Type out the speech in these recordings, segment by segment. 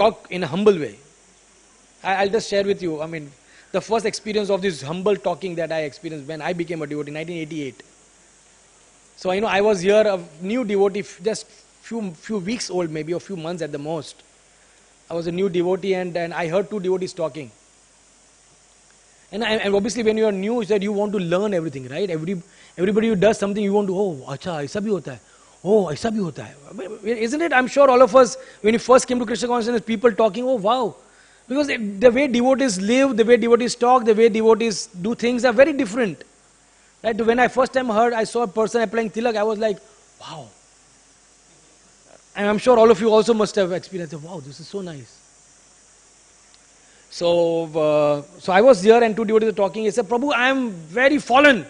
talk in a humble way. I'll just share with you, I mean, the first experience of this humble talking that I experienced when I became a devotee in 1988. So, I was here, a new devotee, just few weeks old maybe, or few months at the most. I was a new devotee and I heard two devotees talking. And obviously when you are new, you want to learn everything, right? Everybody who does something, you want to, oh, acha, aisa bhi hota hai. Oh, aisa bhi hota hai. Isn't it? I'm sure all of us, when you first came to Krishna Consciousness, people talking, oh, wow. Because the way devotees live, the way devotees talk, the way devotees do things are very different. Right? When I first time heard, I saw a person applying tilak, I was like, wow. And I'm sure all of you also must have experienced, wow, this is so nice. So I was here and two devotees were talking. He said, Prabhu, I am very fallen.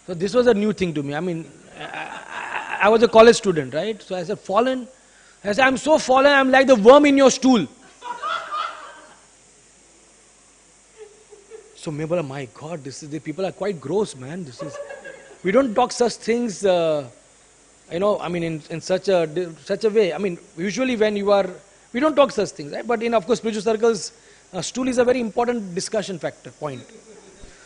So this was a new thing to me. I mean, I was a college student, right? So I said, fallen? I said, I'm so fallen, I'm like the worm in your stool. So maybe, my God, the people are quite gross, man. We don't talk such things, I mean, in such a way. I mean, usually when we don't talk such things, right? But in, of course, spiritual circles, stool is a very important discussion point.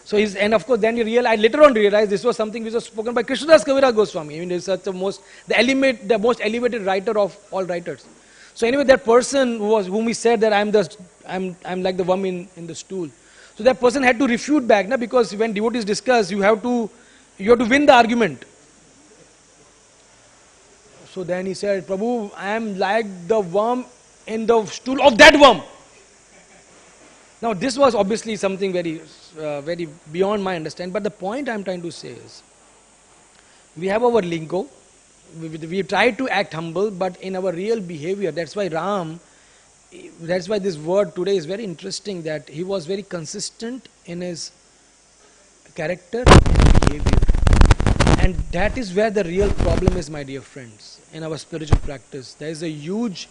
So, and of course, then I later on realized this was something which was spoken by Krishna Goswami. I mean, he's such the most elevated writer of all writers. So anyway, that person whom he said that I'm like the worm in the stool. So that person had to refute back, because when devotees discuss, you have to win the argument. So then he said, Prabhu, I am like the worm in the stool of that worm. Now this was obviously something very beyond my understanding, but the point I am trying to say is, we have our lingo, we try to act humble, but in our real behavior, that's why this word today is very interesting, that he was very consistent in his character and behavior. And that is where the real problem is, my dear friends, in our spiritual practice. There is a huge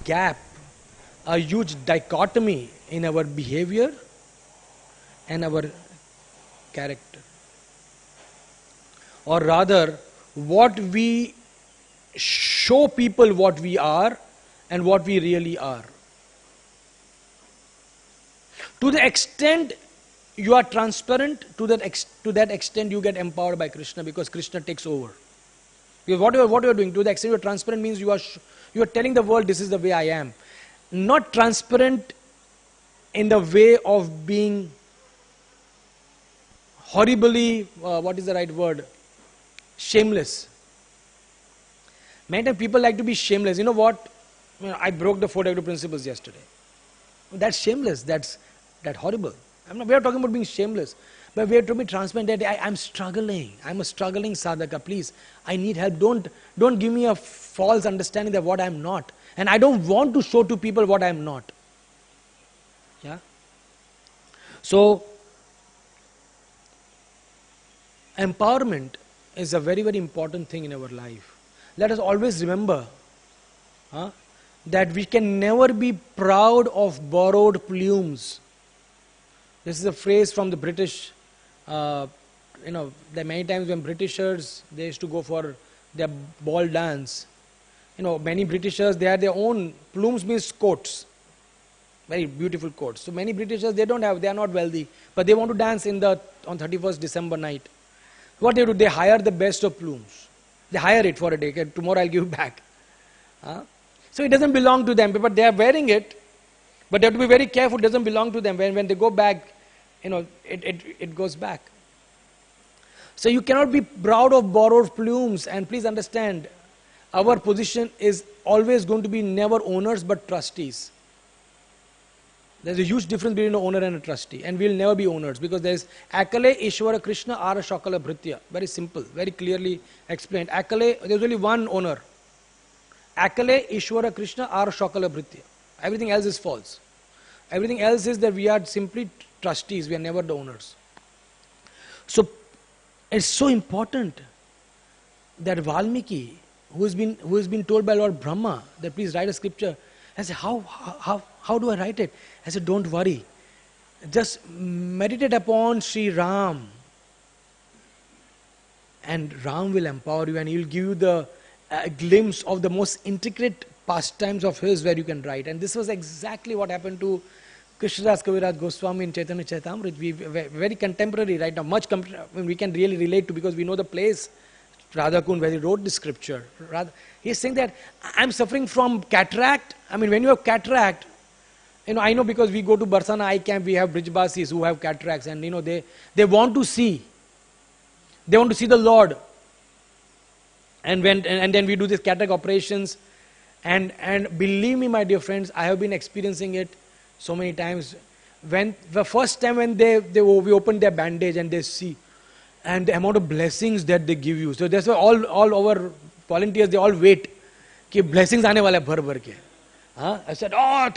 gap, a huge dichotomy in our behavior and our character. Or rather, what we show people what we are and what we really are. To the extent you are transparent, to that extent you get empowered by Krishna, because Krishna takes over. Because what you are doing, to the extent you are transparent, means you are telling the world, this is the way I am. Not transparent in the way of being horribly, what is the right word? Shameless. Many times people like to be shameless. You know what? I broke the 4 negative principles yesterday. That's shameless. That's horrible. We are talking about being shameless. But we have to be transparent that I'm struggling. I'm a struggling sadhaka. Please, I need help. Don't give me a false understanding that what I'm not. And I don't want to show to people what I'm not. Yeah? So, empowerment is a very, very important thing in our life. Let us always remember that we can never be proud of borrowed plumes. This is a phrase from the British. There are many times when Britishers, they used to go for their ball dance. Many Britishers, they had their own, plumes means coats. Very beautiful coats. So many Britishers, they are not wealthy, but they want to dance on 31st December night. What they do, they hire the best of plumes. They hire it for a day. Tomorrow I'll give you back. So it doesn't belong to them, but they are wearing it. But they have to be very careful. It doesn't belong to them. When they go back, it goes back. So you cannot be proud of borrowed plumes. And please understand, our position is always going to be never owners but trustees. There's a huge difference between an owner and a trustee. And we'll never be owners, because there's Akale, Ishvara, Krishna, Ara, Shakala, Bhritya. Very simple, very clearly explained. Akale, there's only one owner. Akale, Ishvara, Krishna, Ara, Shakala, Bhritya. Everything else is false. Everything else is that we are simply trustees, we are never the owners. So, it's so important that Valmiki, who has been told by Lord Brahma that please write a scripture, I said, how do I write it? I said, don't worry. Just meditate upon Sri Ram. And Ram will empower you, and he will give you the glimpse of the most intricate pastimes of his where you can write. And this was exactly what happened to Krishnadas Kaviraj Goswami in Chaitanya Charitamrita. We very contemporary right now, we can really relate to, because we know the place, Radhakund, where he wrote the scripture. He's saying that I'm suffering from cataract. I mean, when you have cataract, I know, because we go to Barsana Eye Camp, we have Brijbasis who have cataracts, and they want to see. They want to see the Lord. And then we do these cataract operations. And believe me, my dear friends, I have been experiencing it so many times. When the first time when we open their bandage and they see, and the amount of blessings that they give you. So that's why all our volunteers, they all wait कि blessings आने वाले भर भर के. I said, oh,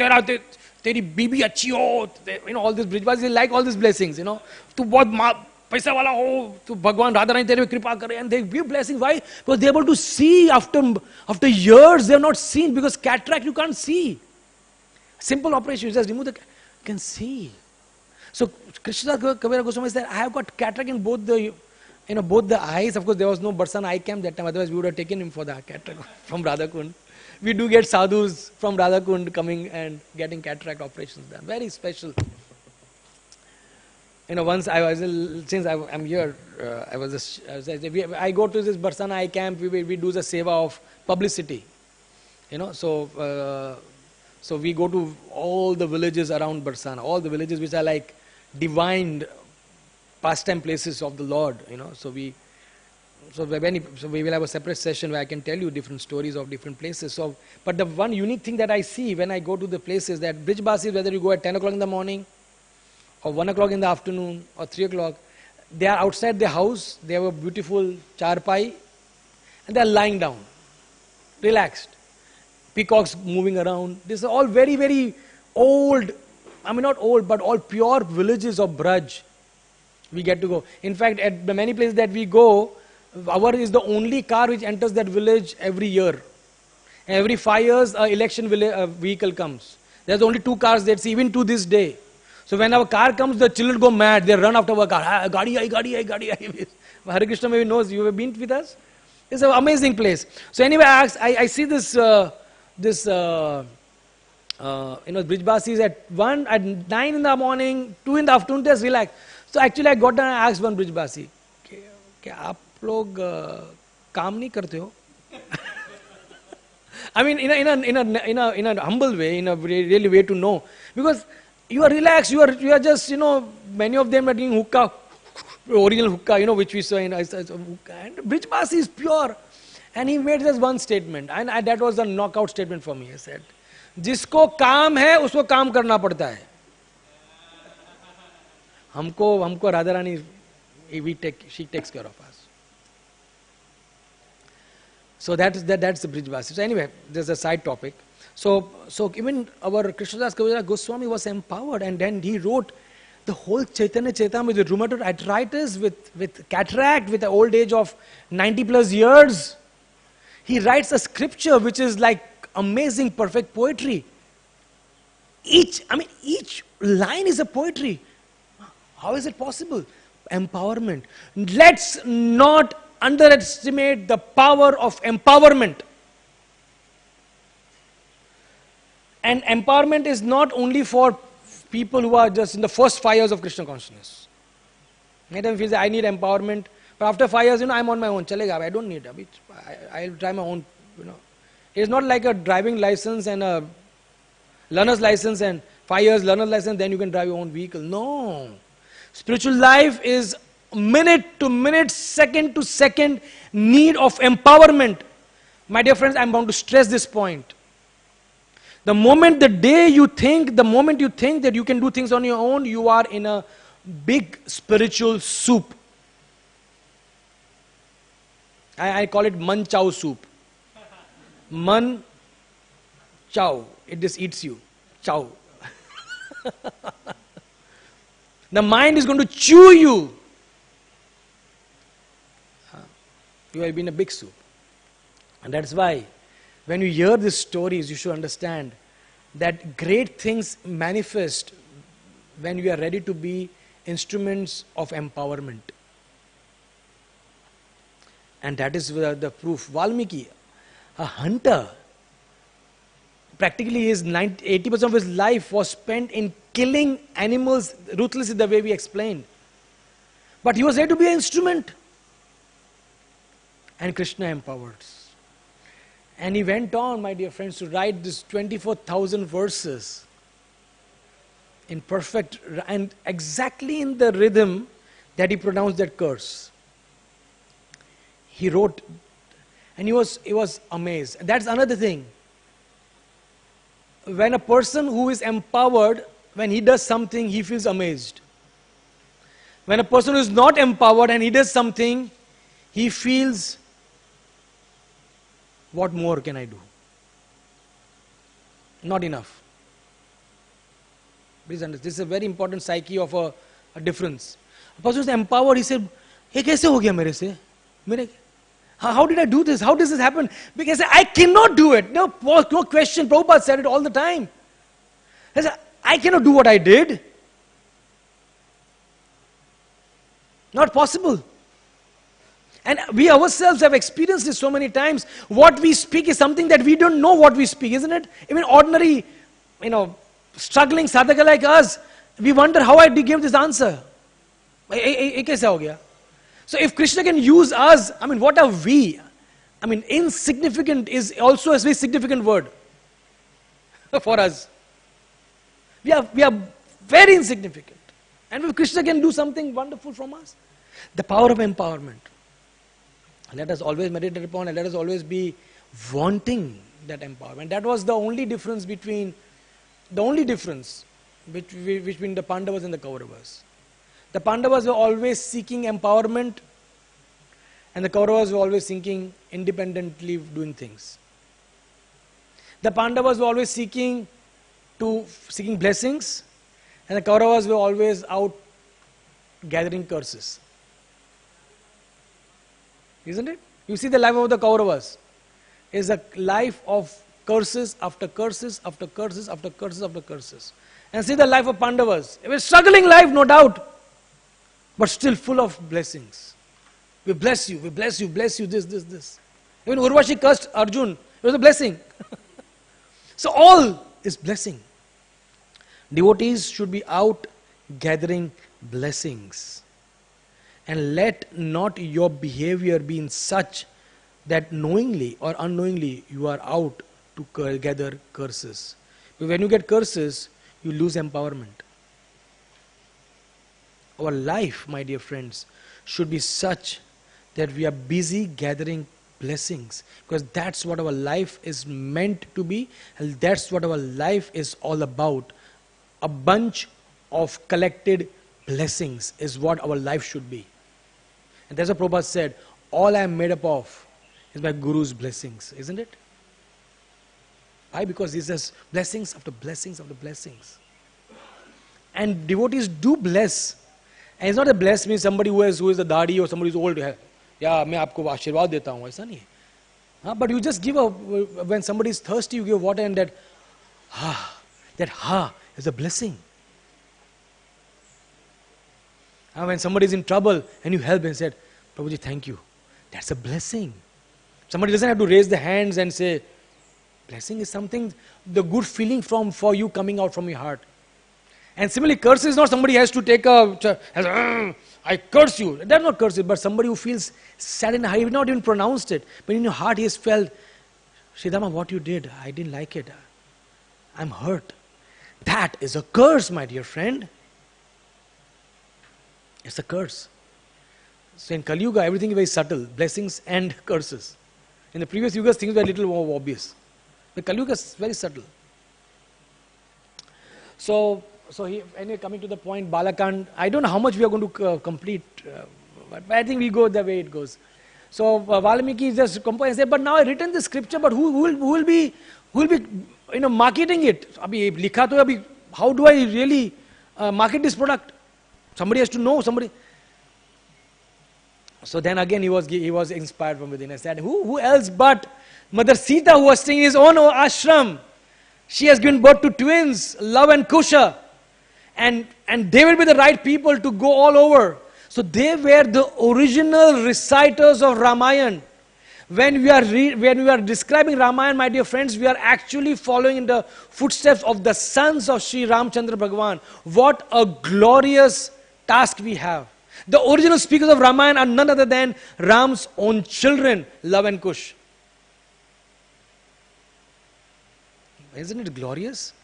तेरी बीबी अच्छी हो, all these Brijbasis, they like all these blessings, तू बहुत पैसा वाला हो, तो भगवान राधा रानी तेरे पे कृपा करे, and they give blessings. Why? Because they're able to see after years. They have not seen, because cataract you can't see. Simple operation, you just remove you can see. So Krishna Kaviraj Goswami said, I have got cataract in both the eyes. Of course, there was no Barsana Eye Camp that time. Otherwise, we would have taken him for the cataract from Radhakund. We do get sadhus from Radhakund coming and getting cataract operations done. Very special. Once since I'm here, I go to this Barsana Eye Camp. We do the seva of publicity. So we go to all the villages around Barsana, all the villages which are like divine pastime places of the Lord. So we will have a separate session where I can tell you different stories of different places. But the one unique thing that I see when I go to the places, that Brijbasis, whether you go at 10 o'clock in the morning, or 1 o'clock in the afternoon, or 3 o'clock, they are outside their house, they have a beautiful charpai, and they are lying down, relaxed. Peacocks moving around. This is all very, very old, not old, but all pure villages of Braj. We get to go. In fact, at the many places that we go, our is the only car which enters that village every year. Every 5 years, an election vehicle comes. There's only 2 cars that see, even to this day. So when our car comes, the children go mad. They run after our car. Gaudiya, Gaudiya, Gaudiya. Harekrishna maybe knows. You have been with us? It's an amazing place. So anyway, I see this Brijbasis at 9 in the morning, 2 in the afternoon, just relax. So actually I got down and asked one Brijbasi, क्या आप लोग काम नहीं करते हो? I mean, in a humble way, in a really way to know, because you are relaxed, you are just, many of them are doing hookah, original hookah, which we saw in hookah. And Brijbasi is pure. And he made just one statement, and that was a knockout statement for me. He said, जिसको काम है उसको काम करना पड़ता है. हमको Radha Rani, she takes care of us. So that's the Brijbasi. So anyway, there's a side topic. So even our Krishnadas Kaviraj Goswami was empowered, and then he wrote the whole Chaitanya Charitamrita with rheumatoid arthritis, with cataract, with an old age of 90 plus years. He writes a scripture which is like amazing, perfect poetry. Each line is a poetry. How is it possible? Empowerment. Let's not underestimate the power of empowerment. And empowerment is not only for people who are just in the first 5 years of Krishna consciousness. Many times we say, I need empowerment. But after 5 years, I'm on my own. Chalega, I don't need it. I'll try my own. It's not like a driving license and a learner's license and 5 years learner's license, then you can drive your own vehicle. No. Spiritual life is minute to minute, second to second need of empowerment. My dear friends, I'm bound to stress this point. The moment you think that you can do things on your own, you are in a big spiritual soup. I call it man chow soup. Man chow. It just eats you. Chow. The mind is going to chew you. You have been a big soup. And that's why when you hear these stories, you should understand that great things manifest when we are ready to be instruments of empowerment. And that is the proof. Valmiki, a hunter, practically his 80% of his life was spent in killing animals ruthlessly, the way we explained. But he was there to be an instrument. And Krishna empowered. And he went on, my dear friends, to write this 24,000 verses in perfect and exactly in the rhythm that he pronounced that curse. He wrote, and he was amazed. And that's another thing. When a person who is empowered, when he does something, he feels amazed. When a person who is not empowered and he does something, he feels, what more can I do? Not enough. Please understand, this is a very important psyche of a difference. A person who is empowered, he said, "Hey, kaise ho gaya mere se? How did I do this? How does this happen?" Because I cannot do it. No question. Prabhupada said it all the time. He said, I cannot do what I did. Not possible. And we ourselves have experienced this so many times. What we speak is something that we don't know what we speak, isn't it? Even ordinary, struggling sadhaka like us, we wonder how I give this answer. So if Krishna can use us, what are we? Insignificant is also a very significant word for us. We are very insignificant. And if Krishna can do something wonderful from us, the power of empowerment. Let us always meditate upon and let us always be wanting that empowerment. That was the only difference between the Pandavas and the Kauravas. The Pandavas were always seeking empowerment and the Kauravas were always seeking independently doing things. The Pandavas were always seeking blessings and the Kauravas were always out gathering curses. Isn't it? You see the life of the Kauravas is a life of curses after curses after curses after curses after curses. And see the life of Pandavas. It was a struggling life, no doubt, but still full of blessings. We bless you, this. Even Urvashi cursed Arjun. It was a blessing. So all is blessing. Devotees should be out gathering blessings. And let not your behavior be in such that knowingly or unknowingly you are out to gather curses. But when you get curses, you lose empowerment. Our life, my dear friends, should be such that we are busy gathering blessings. Because that's what our life is meant to be, and that's what our life is all about. A bunch of collected blessings is what our life should be. And that's what Prabhupada said, all I am made up of is my Guru's blessings, isn't it? Why? Because he says blessings after blessings after blessings. And devotees do bless. And it's not a bless means somebody who is a dadi or somebody who is old. Yeah, मैं आपको आशीर्वाद देता हूँ, ऐसा नहीं है. But you just give when somebody is thirsty, you give water and that is a blessing. When somebody is in trouble and you help and said, Prabhuji, thank you. That's a blessing. Somebody doesn't have to raise the hands and say, blessing is something, the good feeling for you coming out from your heart. And similarly, curse is not somebody has to take I curse you. That's not curse, but somebody who feels sad and high, not even pronounced it, but in your heart he has felt, Shridama, what you did, I didn't like it. I'm hurt. That is a curse, my dear friend. It's a curse. So in Kali Yuga, everything is very subtle, blessings and curses. In the previous yugas, things were a little more obvious. The Kali Yuga is very subtle. So anyway, coming to the point, Balakand, I don't know how much we are going to complete, but I think we go the way it goes. So Valmiki just composed and said, but now I written the scripture, but who will be marketing it? Abhi likha to abhi, how do I really market this product? Somebody has to know, somebody. So then again he was inspired from within. I said, who else but Mother Sita, who was staying in his own ashram. She has given birth to twins, Love and Kusha. And they will be the right people to go all over. So they were the original reciters of Ramayana. When we are describing Ramayana, my dear friends, we are actually following in the footsteps of the sons of Sri Ramchandra Bhagavan. What a glorious task we have. The original speakers of Ramayana are none other than Ram's own children, Love and Kush. Isn't it glorious?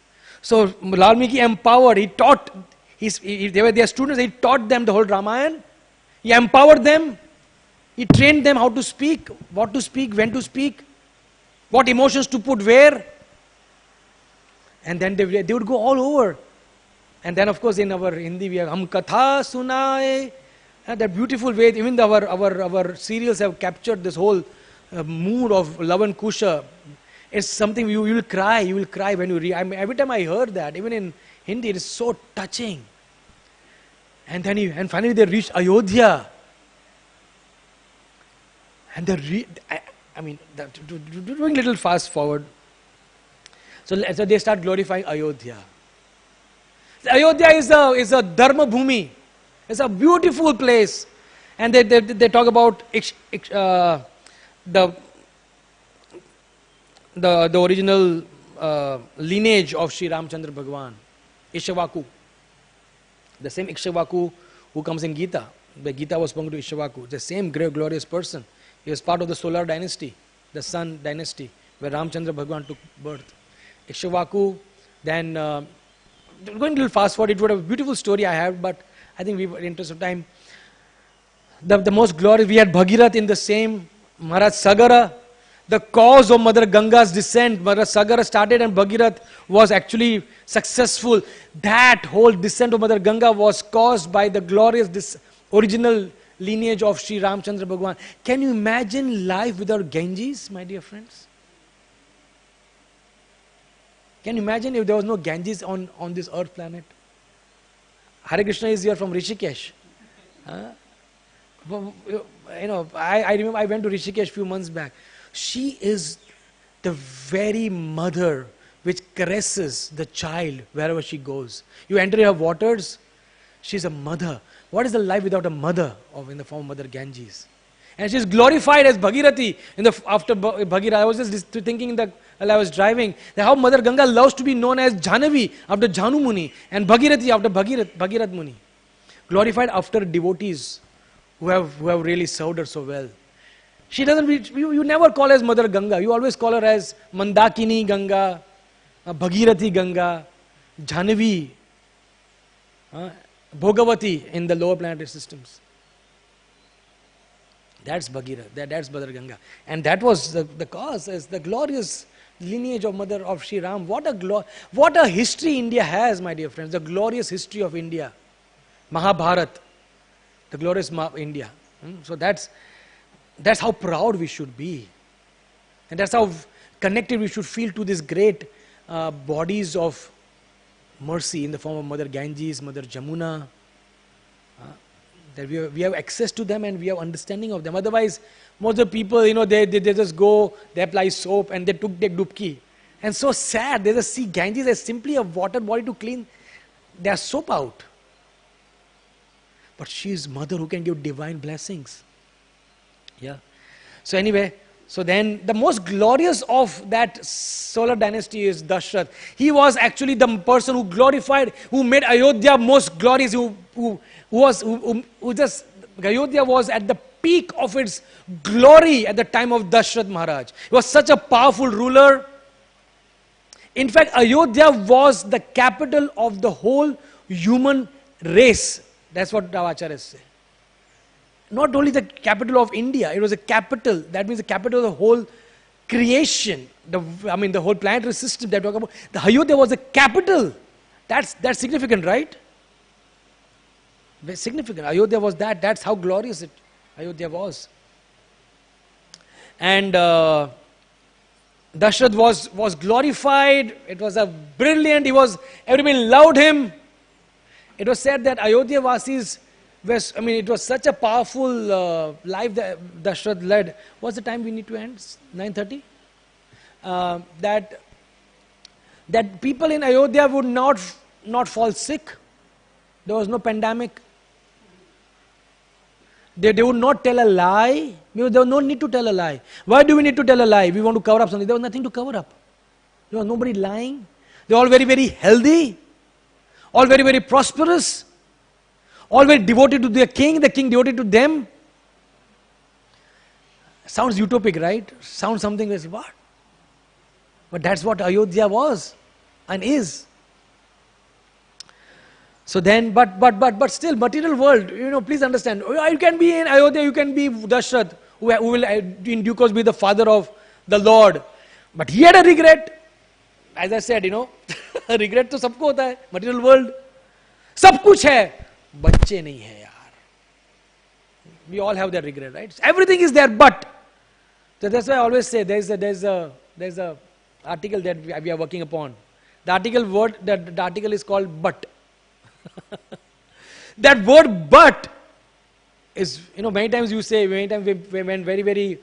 So Valmiki empowered, he taught, they were their students, he taught them the whole Ramayana. He empowered them. He trained them how to speak, what to speak, when to speak, what emotions to put where. And then they would go all over. And then of course in our Hindi we have Hum Katha Sunaye. And that beautiful way, even our serials have captured this whole mood of love and kusha. It's something you will cry when you read. I mean, every time I heard that, even in Hindi, it is so touching. And then finally they reached Ayodhya. And doing a little fast forward. So they start glorifying Ayodhya. Ayodhya is a dharma bhumi. It's a beautiful place. And they talk about the original lineage of Sri Ramchandra Bhagavan, Ishvaku. The same Ishvaku who comes in Gita. The Gita was spoken to Ishvaku. The same great glorious person. He was part of the solar dynasty, the sun dynasty, where Ramchandra Bhagavan took birth. Ishvaku, then, going a little fast forward, it would have a beautiful story I have, but I think in the interest of time, the most glorious, we had Bhagirath in the same, Maharaj Sagara, the cause of Mother Ganga's descent. Maharaj Sagara started and Bhagirath was actually successful. That whole descent of Mother Ganga was caused by the glorious original lineage of Sri Ramchandra Bhagavan. Can you imagine life without Ganges, my dear friends? Can you imagine if there was no Ganges on this earth planet? Harekrishna is here from Rishikesh. I remember I went to Rishikesh a few months back. She is the very mother which caresses the child wherever she goes. You enter her waters, she's a mother. What is the life without a mother in the form of Mother Ganges? And she's glorified as Bhagirathi. After Bhagirath, I was just thinking while I was driving, that how Mother Ganga loves to be known as Jhanavi after Jhanu Muni and Bhagirathi after Bhagirath Muni. Glorified after devotees who have really served her so well. She doesn't. You never call her as Mother Ganga. You always call her as Mandakini Ganga, Bhagirathi Ganga, Jhanavi, Bhogavati in the lower planetary systems. That's Bhagirath. That's Mother Ganga, and that was the cause as the glorious lineage of Mother of Sri Ram. What a history India has, my dear friends. The glorious history of India, Mahabharat, the glorious India. So that's how proud we should be, and that's how connected we should feel to these great bodies of mercy in the form of Mother Ganges, Mother Jamuna. That we have access to them and we have understanding of them. Otherwise, most of the people, they just go, they apply soap and they take dubki. And so sad, they just see Ganges as simply a water body to clean their soap out. But she is mother who can give divine blessings. Yeah. So anyway, then the most glorious of that solar dynasty is Dashrath. He was actually the person who glorified, who made Ayodhya most glorious, Ayodhya was at the peak of its glory at the time of Dashrath Maharaj. He was such a powerful ruler. In fact, Ayodhya was the capital of the whole human race. That's what Davacharyas say. Not only the capital of India, it was a capital, that means the capital of the whole creation, the whole planetary system that we talk about. The Ayodhya was the capital. That's significant, right? Very significant. Ayodhya was that. That's how glorious Ayodhya was. And Dashrath was glorified. It was a brilliant. Everybody loved him. It was said that Ayodhya Vasis. It was such a powerful life that Dashrath led. What's the time we need to end? 9:30? That people in Ayodhya would not fall sick. There was no pandemic. They would not tell a lie. There was no need to tell a lie. Why do we need to tell a lie? We want to cover up something. There was nothing to cover up. There was nobody lying. They were all very, very healthy. All very, very prosperous. All very devoted to their king. The king devoted to them. Sounds utopic, right? Sounds something like, what? But that's what Ayodhya was and is. So then, but still, material world, please understand. You can be in Ayodhya, you can be Dashrath, who will in due course be the father of the Lord. But he had a regret. As I said, regret to sabko hota hai, material world. Sab kuch hai, bacche nahi hai yaar. We all have that regret, right? Everything is there, but. So that's why I always say, there's a article that we are working upon. The article is called but. That word but is, many times when very, very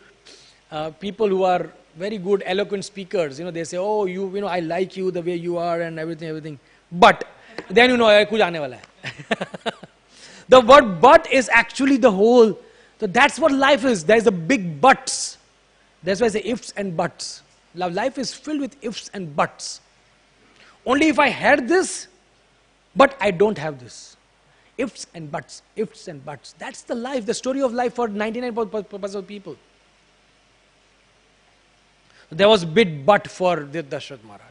people who are very good eloquent speakers, they say, oh, I like you the way you are and everything. But then kuch aane wala hai. The word but is actually the whole. So that's what life is. There's a big buts. That's why I say ifs and buts. Life is filled with ifs and buts. Only if I had this, but I don't have this. Ifs and buts, ifs and buts. That's the life, the story of life for 99% of people. There was bit but for the Dashrath Maharaj.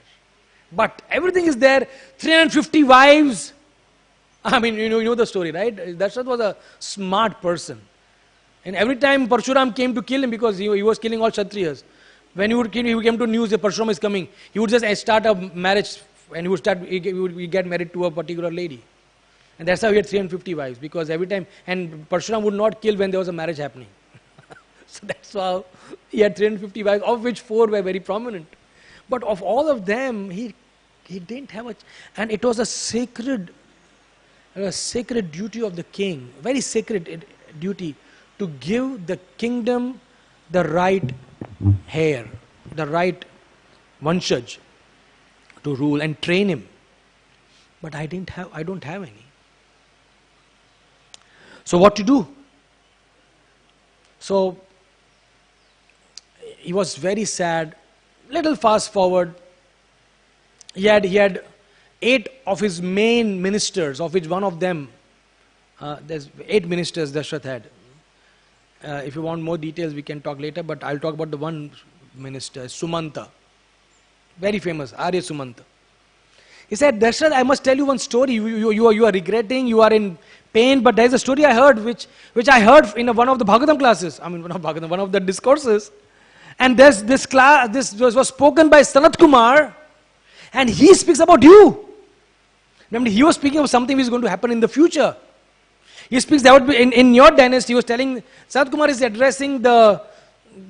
But everything is there. 350 wives. I mean, you know the story, right? Dashrath was a smart person. And every time Parshuram came to kill him, because he was killing all Kshatriyas, when he came to news that Parshuram is coming, he would just start a marriage and he would get married to a particular lady. And that's how he had 350 wives, because every time, and Parshuram would not kill when there was a marriage happening. So that's how he had 350 wives, of which 4 were very prominent. But of all of them, he didn't have and it was a sacred duty of the king, very sacred duty, to give the kingdom the right heir, the right vanshaj to rule and train him. But I don't have any. So what to do? So he was very sad. Little fast forward, he had 8 of his main ministers, of which one of them, there's 8 ministers Dashrath had. If you want more details, we can talk later, but I'll talk about the one minister, Sumanta. Very famous, Arya Sumanta. He said, Dashrath, I must tell you one story. You are regretting, you are in pain, but there's a story I heard, which I heard in one of the Bhagavatam classes. I mean, one of the discourses. And this was spoken by Sanat Kumar, and he speaks about you. Remember, he was speaking of something which is going to happen in the future. He speaks that would be in your dynasty. He was telling, Sanat Kumar is addressing the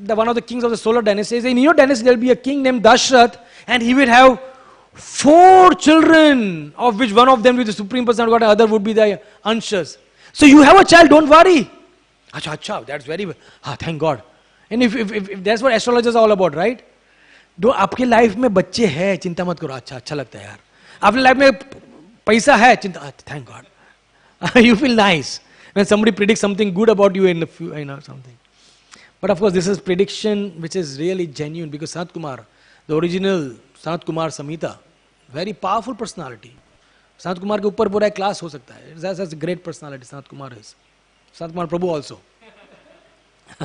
one of the kings of the solar dynasty. He says, in your dynasty there will be a king named Dashrath, and he will have 4 children, of which one of them with the supreme personality, the other would be the Anshas. So you have a child, don't worry. Acha, that's very well. Thank God. And if that's what astrologers are all about, right? Do आपके life में बच्चे हैं, चिंता मत करो, अच्छा लगता है यार. आपके लाइफ में पैसा है, चिंता, thank God. You feel nice when somebody predicts something good about you in the future, something. But of course, this is prediction which is really genuine, because Sanat Kumar, the original Sanat Kumar Samhita, very powerful personality. Sanat Kumar के ऊपर पूरा class हो सकता है. That's a great personality. Sanat Kumar is. Sanat Kumar Prabhu also.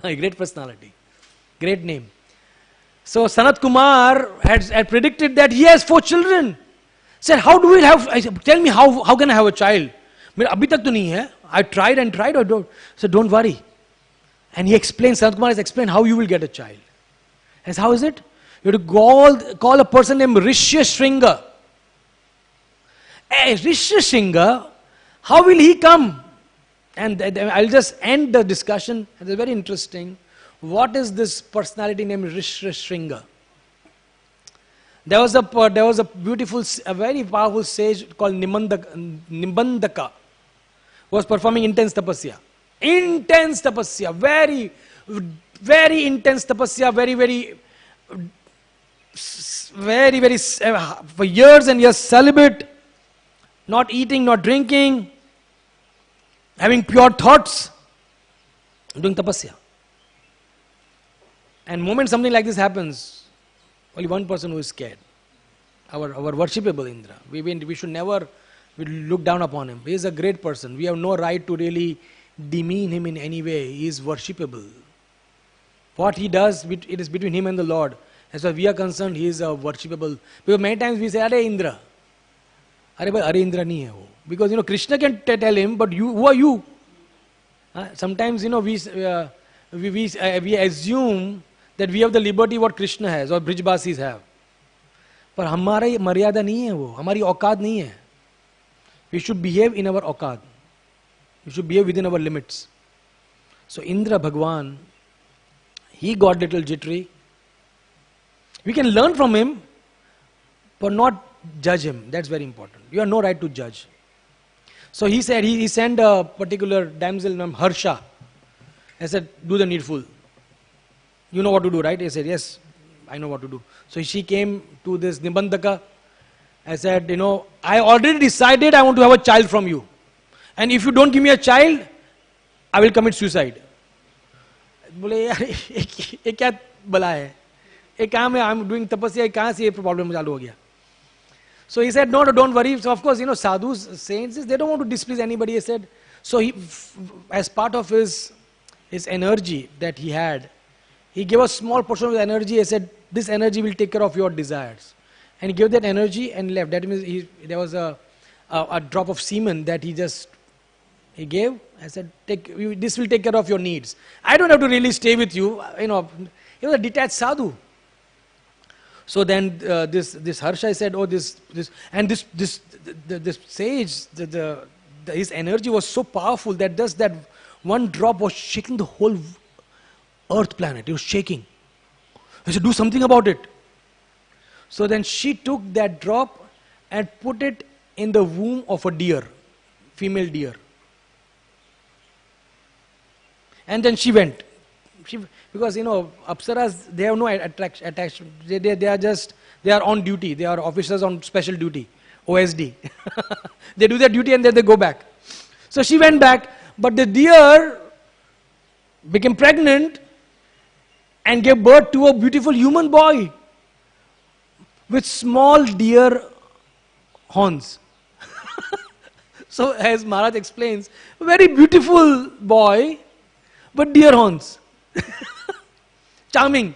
A great personality, great name. So Sanat Kumar had predicted that he has 4 children. Said, how do we have? Tell me how can I have a child? अभी तक तो नहीं है. I tried and tried. So don't worry. And he explained, Sanat Kumar has explained how you will get a child. As how is it? You have to call a person named Rishya Shringa. Rishya Shringa, how will he come? And I'll just end the discussion. It's very interesting. What is this personality named Rishya Shringa? There was a beautiful, a very powerful sage called Nimbandaka, who was performing intense tapasya. Intense tapasya, very, very intense tapasya, very, for years and years celibate, not eating, not drinking, having pure thoughts. doing tapasya. And moment something like this happens, only one person who is scared. Our worshipable Indra. We should never look down upon him. He is a great person. We have no right to really demean him in any way. He is worshipable. What he does, it is between him and the Lord. As far as we are concerned, he is a worshipable. Because many times we say, Are Indra. Are Indra nahi hai wo. Because Krishna can tell him, but you, who are you? Sometimes we assume that we have the liberty what Krishna has or Brijbasis have. पर हमारी मर्यादा नहीं है वो, हमारी औकात नहीं है. We should behave in our औकात. We should behave within our limits. So Indra Bhagwan, he got little jittery. We can learn from him, but not judge him. That's very important. You have no right to judge. So he said, he sent a particular damsel named Harsha. I said, do the needful. You know what to do, right? He said, yes, I know what to do. So she came to this Nibandhaka. I said, I already decided I want to have a child from you. And if you don't give me a child, I will commit suicide. बोले यार ये क्या बला है? ये कहाँ में I'm doing tapasya, कहाँ से ये problem चालू हो गया? So he said, no, don't worry. So of course, sadhus, saints, they don't want to displease anybody. He said, so he, as part of his energy that he had, he gave a small portion of the energy. He said, this energy will take care of your desires. And he gave that energy and left. That means there was a drop of semen that he gave. I said, this will take care of your needs. I don't have to really stay with you. He was a detached sadhu. So then this Harsha said, oh, this sage, his energy was so powerful that just that one drop was shaking the whole earth planet. It was shaking. He said, do something about it. So then she took that drop and put it in the womb of a deer, female deer. And then she went. Because Apsaras, they have no attachment. They are on duty. They are officers on special duty, OSD. They do their duty and then they go back. So she went back, but the deer became pregnant and gave birth to a beautiful human boy with small deer horns. So as Maharaj explains, a very beautiful boy, but deer horns. Charming.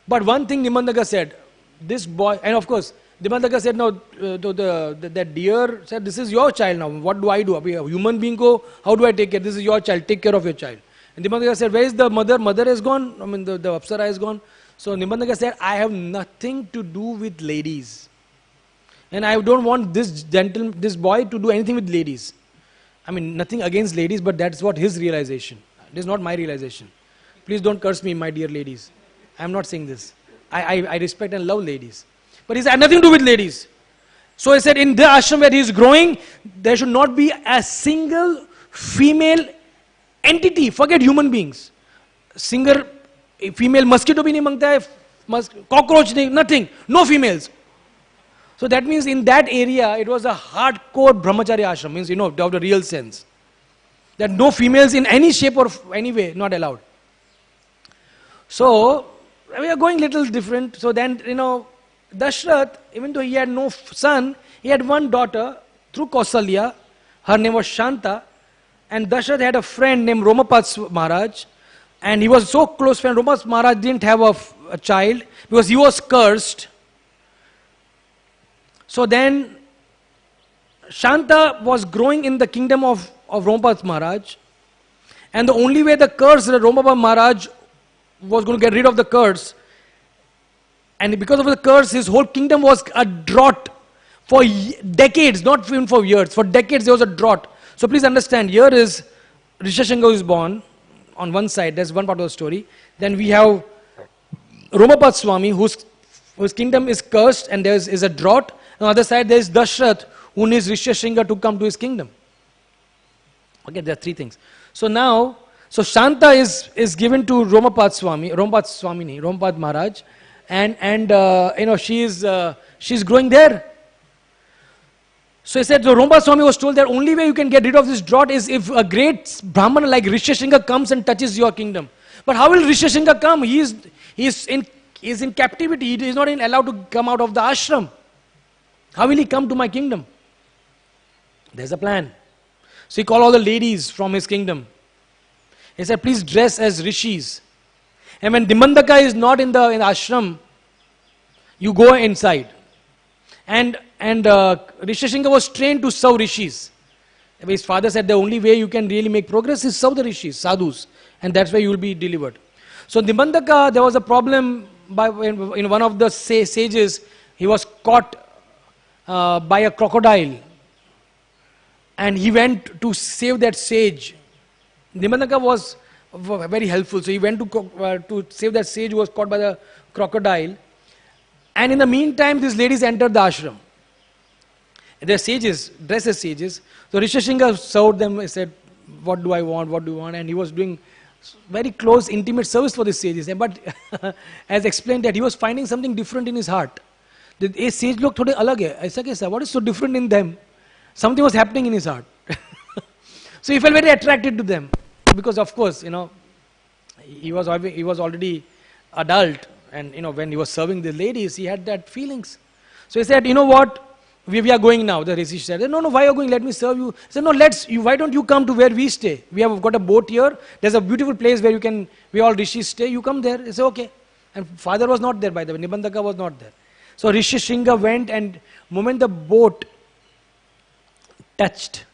But one thing Nimandaka said, this boy, and of course, Nimandaka said, no, that deer said, this is your child now. What do I do? A human being ko, how do I take care? This is your child. Take care of your child. And Nimandaka said, where is the mother? Mother is gone. I mean, the Apsara is gone. So Nimandaka said, I have nothing to do with ladies. And I don't want this boy to do anything with ladies. I mean, nothing against ladies, but that's what his realization. It is not my realization. Please don't curse me, my dear ladies. I am not saying this. I respect and love ladies. But he said, nothing to do with ladies. So he said, in the ashram where he is growing, there should not be a single female entity. Forget human beings. Single female mosquito bhi nahi mangta hai, cockroach nahi, nothing. No females. So that means in that area, it was a hardcore brahmacharya ashram. Means, of the real sense. That no females in any shape or any way, not allowed. So, we are going little different. So then, Dashrath, even though he had no son, he had one daughter through Kausalya. Her name was Shanta. And Dashrath had a friend named Romapat Maharaj. And he was so close friend. Romapat Maharaj didn't have a child because he was cursed. So then, Shanta was growing in the kingdom of Romapat Maharaj. And the only way the curse, that Romapat Maharaj was going to get rid of the curse, and because of the curse, his whole kingdom was a drought for decades, not even for years. For decades there was a drought. So please understand, here is Rishashanka who is born on one side, that's one part of the story. Then we have Romapat Swami whose kingdom is cursed and there is a drought. On the other side there is Dashrath who needs Rishashanka to come to his kingdom. Okay, there are three things. So now, Shanta is given to Romapat Maharaj, and she's growing there. So he said, so Rompa Swami was told that only way you can get rid of this drought is if a great Brahmana like Rishishringa comes and touches your kingdom. But how will Rishishringa come? He is in captivity. He is not allowed to come out of the ashram. How will he come to my kingdom? There's a plan. So he called all the ladies from his kingdom. He said, please dress as rishis. And when Nimandaka is not in the ashram, you go inside. And Rishishringa was trained to serve rishis. His father said the only way you can really make progress is serve the rishis, sadhus. And that's where you will be delivered. So Nimandaka, there was a problem in one of the sages. He was caught by a crocodile. And he went to save that sage. Nimandaka was very helpful. So he went to save that sage who was caught by the crocodile. And in the meantime, these ladies entered the ashram. They're sages, dressed as sages. So Rishishringa served them. He said, what do I want? What do you want? And he was doing very close, intimate service for the sages. But as explained that he was finding something different in his heart. The sage look thode alag hai. Aisa kaisa? What is so different in them? Something was happening in his heart. So he felt very attracted to them. Because of course, he was already adult. And when he was serving the ladies, he had that feelings. So he said, you know what? We are going now. The Rishi said, no, why are you going? Let me serve you. He said, no, why don't you come to where we stay? We have got a boat here. There's a beautiful place where we all rishis stay. You come there. He said, okay. And father was not there, by the way. Nimandaka was not there. So Rishishringa went, and the moment the boat touched,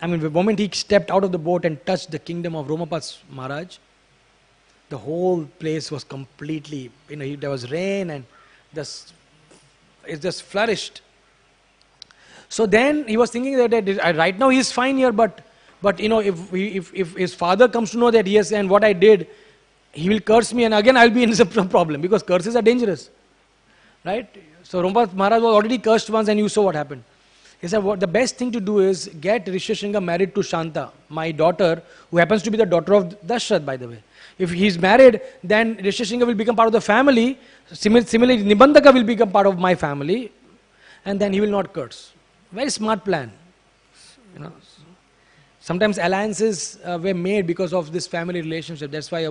the moment he stepped out of the boat and touched the kingdom of Romapas Maharaj, the whole place was completely, there was rain and it just flourished. So then he was thinking that right now he is fine here, but if his father comes to know that yes, and what I did, he will curse me, and again I will be in some problem, because curses are dangerous. Right? So Romapas Maharaj was already cursed once, and you saw what happened. He said, the best thing to do is get Rishishringa married to Shanta, my daughter, who happens to be the daughter of Dashrath, by the way. If he is married, then Rishishringa will become part of the family. Similarly, Nimandaka will become part of my family, and then he will not curse. Very smart plan. Sometimes alliances were made because of this family relationship. That's why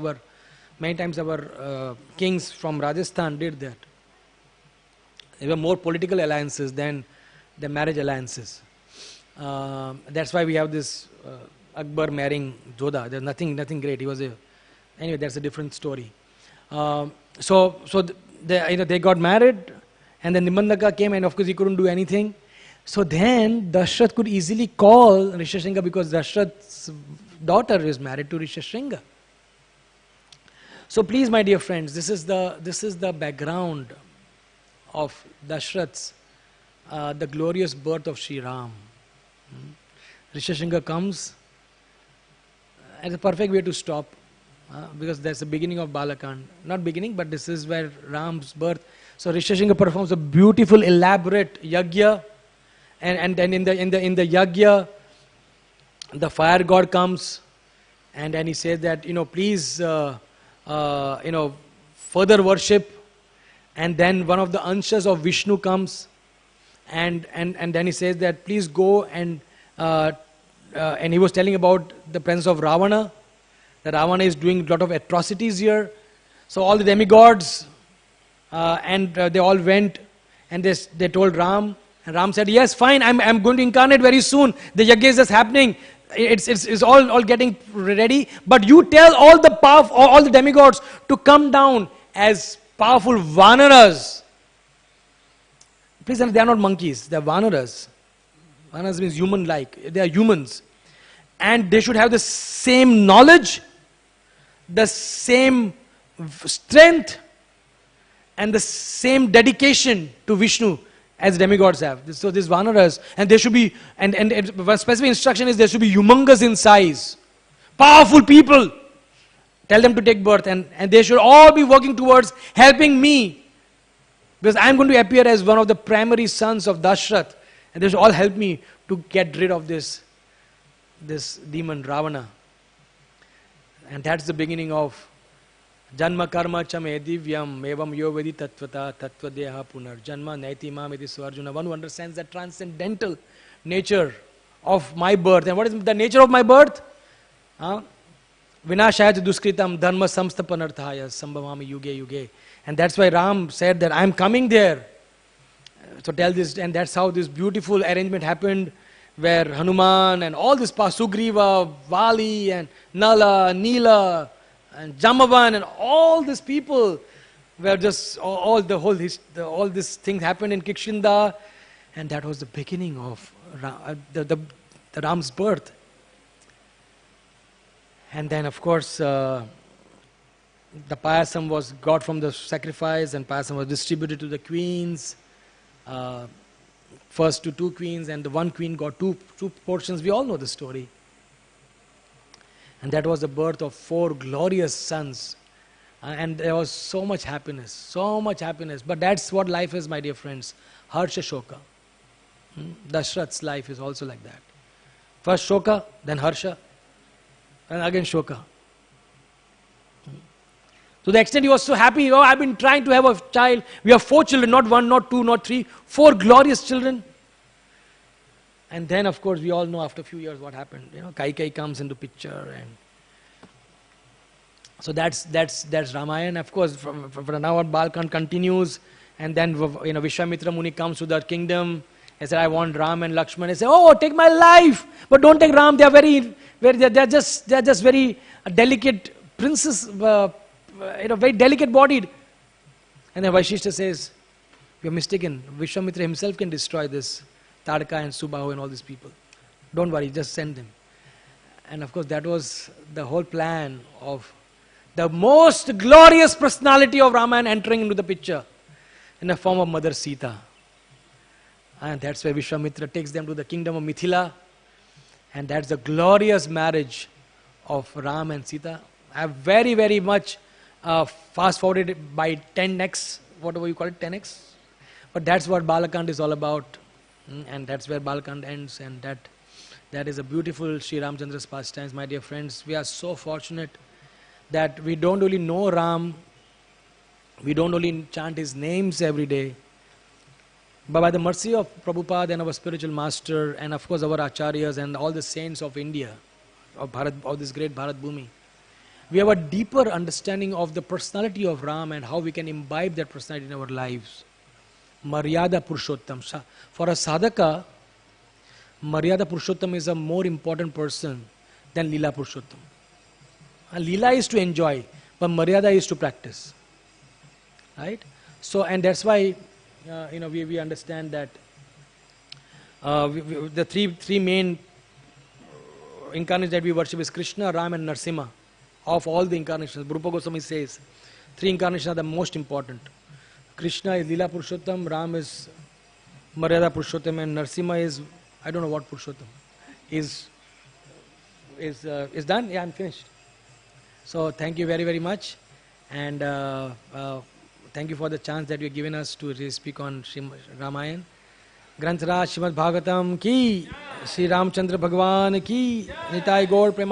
many times our kings from Rajasthan did that. There were more political alliances than the marriage alliances. That's why we have this Akbar marrying Jodha. There's nothing great. Anyway, that's a different story. So they got married, and then Nimandaka came, and of course he couldn't do anything. So then Dashrath could easily call Rishishringa, because Dashrath's daughter is married to Rishishringa. So please, my dear friends, this is the background of Dashrath's the glorious birth of Sri Ram. Rishishringa comes as a perfect way to stop, because that's the beginning of Balakand. Not beginning, but this is where Ram's birth. So Rishishringa performs a beautiful, elaborate yagya, and then in the yagya, the fire god comes, and then he says that please further worship, and then one of the anshas of Vishnu comes. And then he says that please go, and he was telling about the presence of Ravana. That Ravana is doing a lot of atrocities here. So all the demigods they all went, and they told Ram, and Ram said, yes, fine, I'm going to incarnate very soon. The yajna is just happening. It's all getting ready. But you tell all the demigods to come down as powerful vanaras. Please, they are not monkeys, they are vanaras. Vanaras means human-like. They are humans. And they should have the same knowledge, the same strength, and the same dedication to Vishnu as demigods have. So these vanaras, and they should be, and specific instruction is they should be humongous in size. Powerful people. Tell them to take birth, and they should all be working towards helping me. Because I am going to appear as one of the primary sons of Dashrath, and they should all help me to get rid of this demon Ravana. And that's the beginning of Janma karma chame divyam evam yo vedi tattvata tattvadeha punar janma naiti mam iti Arjuna. One who understands the transcendental nature of my birth. And what is the nature of my birth? Vinashayat duskritam dharma samstapanarthaya sambhavami yuge yuge. And that's why Ram said that I am coming there. So tell this, and that's how this beautiful arrangement happened, where Hanuman and all this Sugriva, Vali and Nala, Nila and Jamavan and all these people were just all this thing happened in Kikshinda, and that was the beginning of the Ram's birth. And then of course the payasam was got from the sacrifice, and payasam was distributed to the queens. First to 2 queens, and the 1 queen got two portions. We all know the story. And that was the birth of 4 glorious sons. And there was so much happiness, so much happiness. But that's what life is, my dear friends. Harsha Shoka. Dashrath's life is also like that. First Shoka, then Harsha, and again Shoka. To the extent he was so happy, oh, I've been trying to have a child. We have 4 children, not 1, not 2, not 3, 4 glorious children. And then, of course, we all know after a few years what happened. Kaikai comes into picture, and so that's Ramayana. Of course, from now on, Balkan continues, and then Vishwamitra Muni comes to the kingdom. He said, I want Ram and Lakshman. He said, oh, take my life, but don't take Ram. They are they're just very delicate princes. Very delicate bodied. And then Vaishishta says, you're mistaken. Vishwamitra himself can destroy this Tadka and Subahu and all these people. Don't worry, just send them. And of course that was the whole plan of the most glorious personality of Ramayana entering into the picture in the form of Mother Sita. And that's why Vishwamitra takes them to the kingdom of Mithila, and that's the glorious marriage of Ram and Sita. I have very, very much fast forwarded by 10x, whatever you call it, 10x. But that's what Balakand is all about, and that's where Balakand ends, and that is a beautiful Sri Ramchandra's pastimes, my dear friends. We are so fortunate that we don't only know Ram, we don't only chant his names every day, but by the mercy of Prabhupada and our spiritual master, and of course our acharyas and all the saints of India, of this great Bharat Bhumi, we have a deeper understanding of the personality of Ram and how we can imbibe that personality in our lives. Maryada Purushottam. For a sadhaka, Maryada Purushottam is a more important person than Leela Purushottam. Leela is to enjoy, but Maryada is to practice. Right? So, and that's why we understand that the three main incarnations that we worship is Krishna, Ram and Narsimha. Of all the incarnations, Rupa Goswami says 3 incarnations are the most important. Krishna is Leela Purushottam, Ram is Maryada Purushottam, and Narsimha is, I don't know what Purushottam is done. Yeah, I'm finished. So thank you very, very much, and thank you for the chance that you've given us to speak on Ramayana. Granth Raj Srimad Bhagavatam ki, Sri Ramchandra Bhagwan ki, Nitai Gaur Prema.